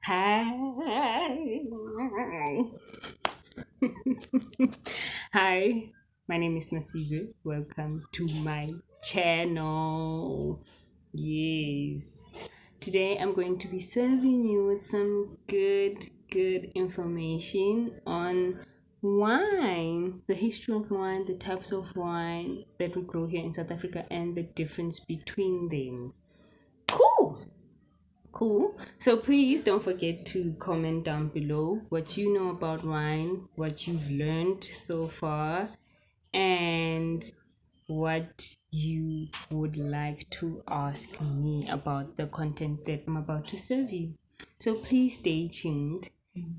Hi. Hi, my name is Nasizwe. Welcome to my channel. Yes. Today I'm going to be serving you with some good information on wine, the history of wine, the types of wine that we grow here in South Africa, and the difference between them. Cool. Cool. So please don't forget to comment down below what you know about wine, what you've learned so far, and what you would like to ask me about the content that I'm about to serve you. So please stay tuned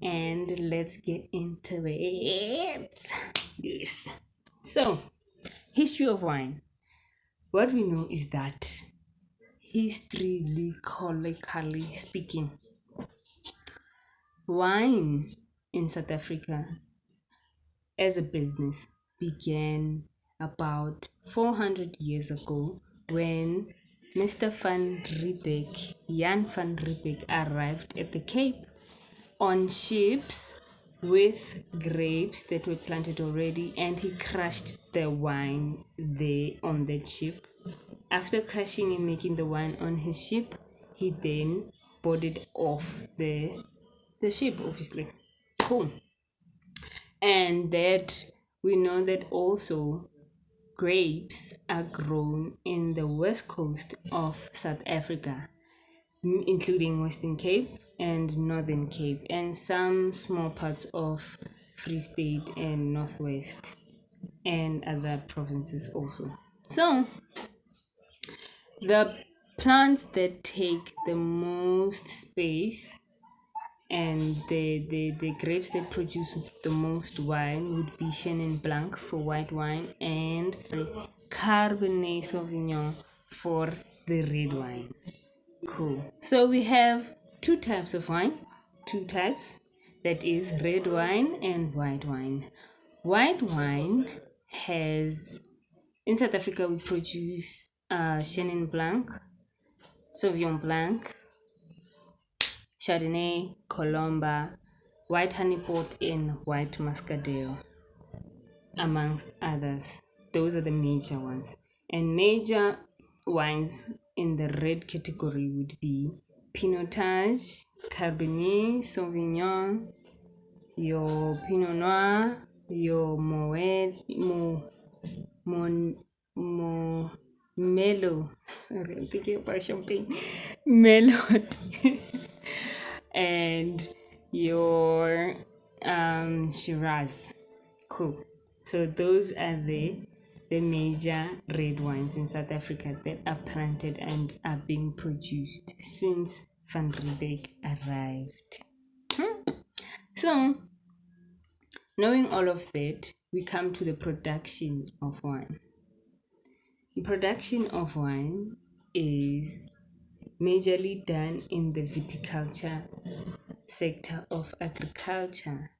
and let's get into it. Yes. So, history of wine. What we know is that historically speaking, wine in South Africa as a business began about 400 years ago when Mr. Jan van Riebeck, arrived at the Cape on ships with grapes that were planted already, and he crushed the wine there on that ship. After crushing and making the wine on his ship, he then boarded off the ship, obviously. Cool. And that we know that also grapes are grown in the west coast of South Africa, including Western Cape and Northern Cape, and some small parts of Free State and Northwest and other provinces also. So the plants that take the most space and the grapes that produce the most wine would be Chenin Blanc for white wine and Cabernet Sauvignon for the red wine. Cool. So we have two types of wine, two types, that is red wine and white wine. White wine has, in South Africa we produce Chenin Blanc, Sauvignon Blanc, Chardonnay, Colomba, white honey pot, and white muscadel, amongst others. Those are the major ones. And major wines in the red category would be Pinotage, Cabernet, Sauvignon, your Pinot Noir, your Moet, Mo, Mellow. Sorry, I'm thinking about champagne. Melot. And your Shiraz. Cool. So those are the major red wines in South Africa that are planted and are being produced since Van Riebeck arrived. So, knowing all of that, we come to the production of wine. The production of wine is majorly done in the viticulture sector of agriculture.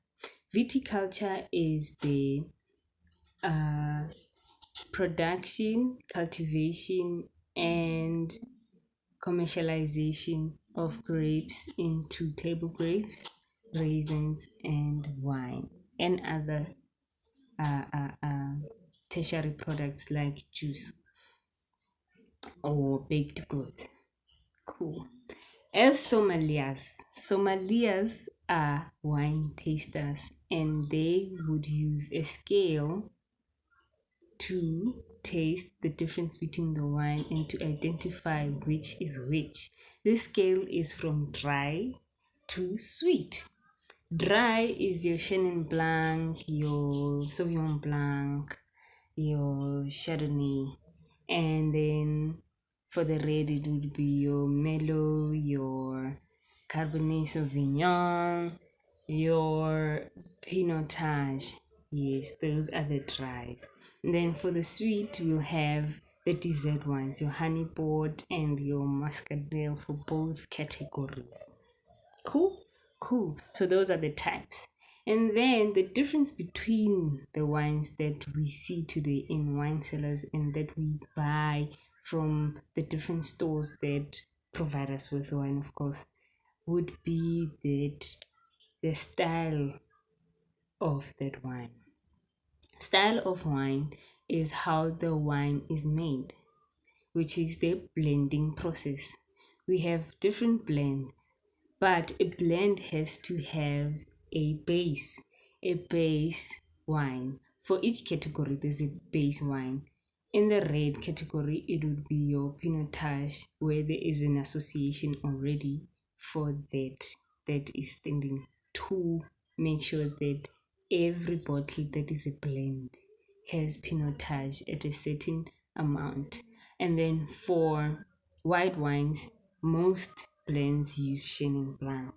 Viticulture is the production, cultivation, and commercialization of grapes into table grapes, raisins, and wine, and other tertiary products like juice or baked goods. Cool. As Sommeliers are wine tasters, and they would use a scale to taste the difference between the wine and to identify which is which. This scale is from dry to sweet. Dry is your Chenin Blanc, your Sauvignon Blanc, your Chardonnay, and then for the red it would be your Merlot, your Cabernet Sauvignon, your Pinotage. Yes, those are the dries. And then for the sweet, we'll have the dessert ones, your honey pot and your muscadel for both categories. Cool. So those are the types. And then the difference between the wines that we see today in wine cellars and that we buy from the different stores that provide us with wine, of course, would be that the style of that wine. Style of wine is how the wine is made, which is the blending process. We have different blends, but a blend has to have a base wine. For each category, there's a base wine. In the red category, it would be your pinotage, where there is an association already for that is standing to make sure that every bottle that is a blend has pinotage at a certain amount. And then for white wines, most blends use Chenin Blanc.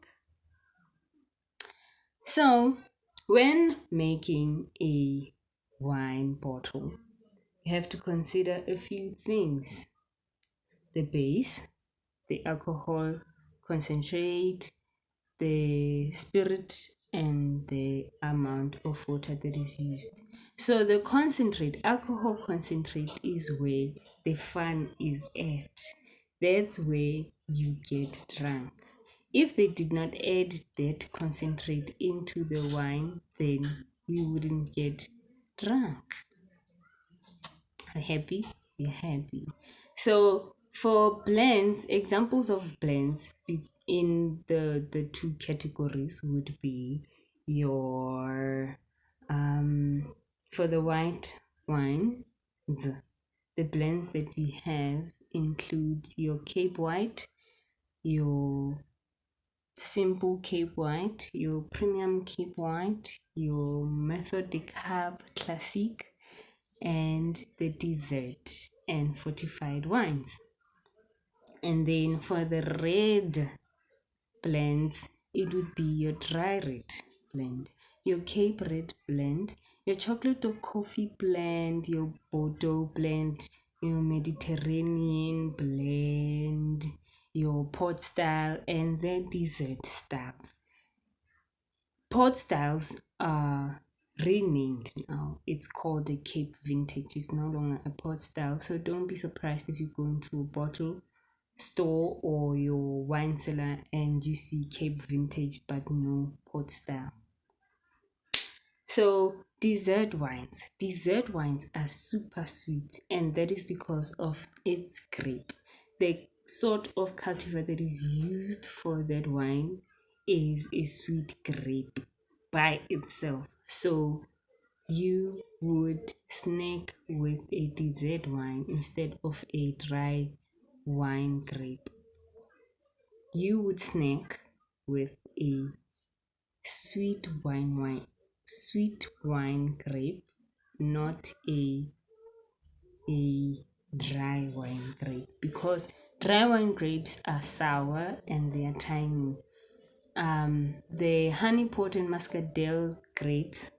So, when making a wine bottle, you have to consider a few things: the base, the alcohol concentrate, the spirit, and the amount of water that is used. So the concentrate, alcohol concentrate, is where the fun is at. That's where you get drunk. If they did not add that concentrate into the wine, then we wouldn't get drunk. Happy? Be happy. So for blends, examples of blends in the two categories would be your for the white wine, the blends that we have include your Cape White, your simple Cape White, your premium Cape White, your Method de Cab Classic, and the dessert and fortified wines. And then for the red blends, it would be your dry red blend, your Cape Red blend, your chocolate or coffee blend, your Bordeaux blend, your Mediterranean blend, your port style, and the dessert styles. Port styles are renamed now. It's called a Cape Vintage. It's no longer a port style. So don't be surprised if you go into a bottle store or your wine cellar and you see Cape Vintage but no port style. So dessert wines. Dessert wines are super sweet, and that is because of its grape. The sort of cultivar that is used for that wine is a sweet grape by itself. So you would snack with a dessert wine instead of a dry wine grape. You would snack with a sweet wine grape, not a dry wine grape, because dry wine grapes are sour and they are tiny. The honey pot and muscadel grapes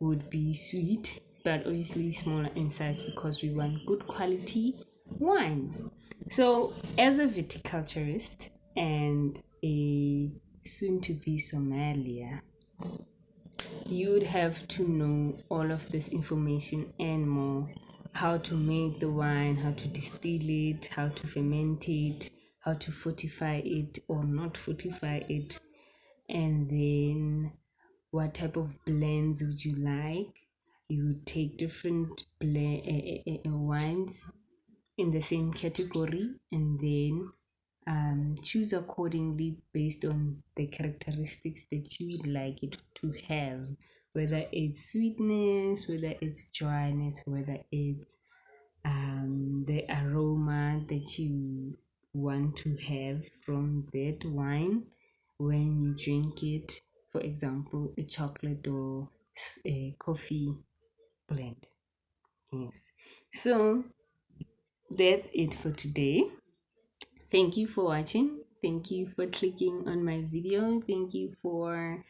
would be sweet, but obviously smaller in size because we want good quality wine. So, as a viticulturist and a soon to be sommelier, you would have to know all of this information and more: how to make the wine, how to distill it, how to ferment it, how to fortify it or not fortify it, and then what type of blends would you like. You would take different wines in the same category and then choose accordingly based on the characteristics that you would like it to have, whether it's sweetness, whether it's dryness, whether it's the aroma that you want to have from that wine when you drink it. For example, a chocolate or a coffee blend. Yes. So that's it for today. Thank you for watching. Thank you for clicking on my video. Thank you for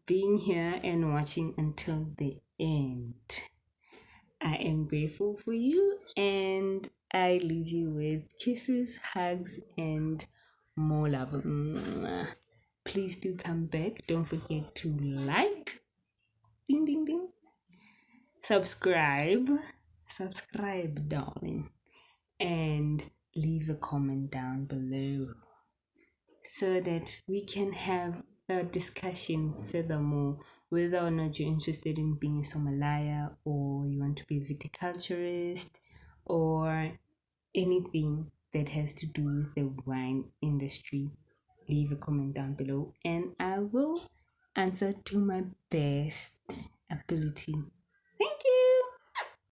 being here and watching until the end. I am grateful for you, and I leave you with kisses, hugs, and more love. Mwah. Please do come back. Don't forget to like, ding, ding, ding, subscribe, darling, and leave a comment down below. so that we can have a discussion furthermore, whether or not you're interested in being a sommelier or you want to be a viticulturist or anything that has to do with the wine industry. Leave a comment down below and I will answer to my best ability.